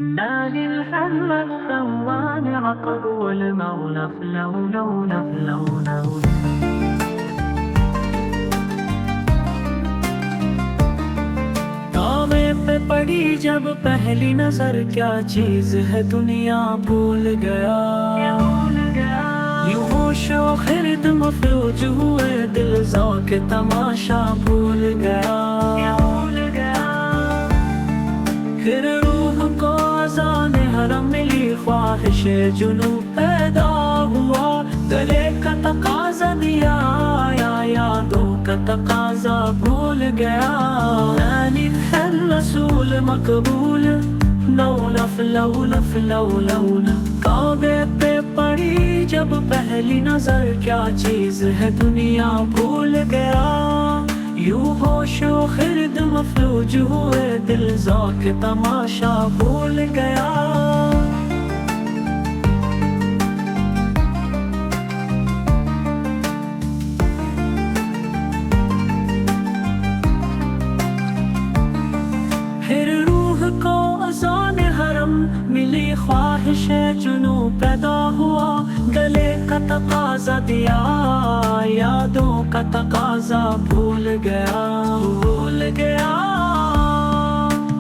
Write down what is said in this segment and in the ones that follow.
نادي الحل الثواني عقب والمولى فلولونا فلولونا دعوے پہ پڑی جب پہلی نظر کیا چیز ہے دنیا بھول گیا یوں ہوش و خرد مفلوج ہوئے دل ذوق تماشا بھول گیا پھر روح کو اذان حرم ملی خواہش جنوں پیدا ہوا گلے کا تقاضا دیا یا یادوں کا تقاضا بھول گیا یعنی الرسول مقبول لولا فلولا فلولا کعبے پہ پڑی جب پہلی نظر کیا چیز ہے دنیا بھول گیا یوں ہوش و خرد مفلوج ہوئے دل ذوق تماشا بھول گیا پھر روح کو اذان حرم ملی خواہش جنوں پیدا ہوا گلے کا تقاضا دیا یادوں کا تقاضا بھول گیا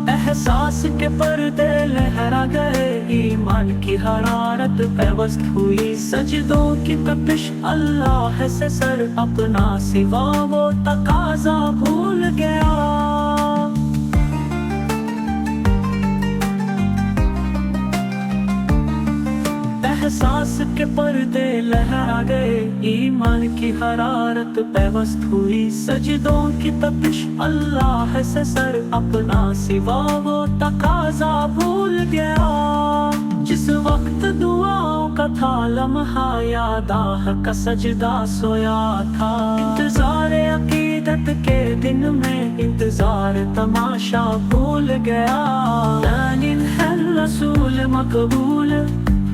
احساس کے پردے لہرا گئے ایمان کی حرارت پیوست ہوئی سجدوں کی تپش اللہ سے سر اپنا سوا وہ تقاضا بھول گیا احساس کے پردے لہرا گئے ایمان کی حرارت پیوست ہوئی سجدوں کی تپش اللہ سے سر اپنا سوا وہ تقاضا بھول گیا جس وقت دعاؤں کا تھا لمحہ یاد آہ کا سجدہ سویا تھا انتظار عقیدت کے دن میں انتظار تماشا بھول گیا یعنی الرسول مقبول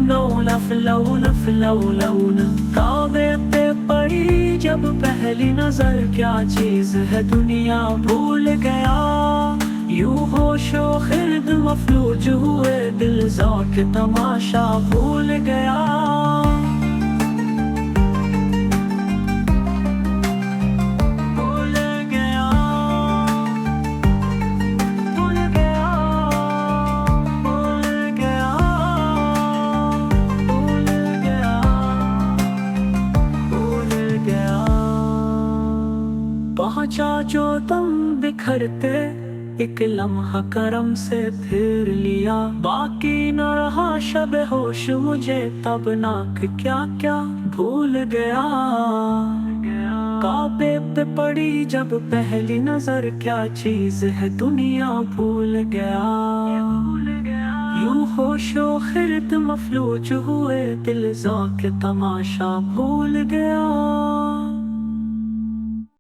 لولا فلولا فلولا کعبے پہ پڑی جب پہلی نظر کیا چیز ہے دنیا بھول گیا یوں ہوش و خرد مفلوج ہوئے دل ذوق تماشا بھول گیا پہنچا جو تم بکھرتے ایک لمحہ کرم سے پھر لیا باقی نہ رہا شب ہوش مجھے تابناک کیا کیا بھول گیا کعبے پہ پڑی جب پہلی نظر کیا چیز ہے دنیا بھول گیا یوں ہوش و خرد مفلوج ہوئے دل ذوق تماشا بھول گیا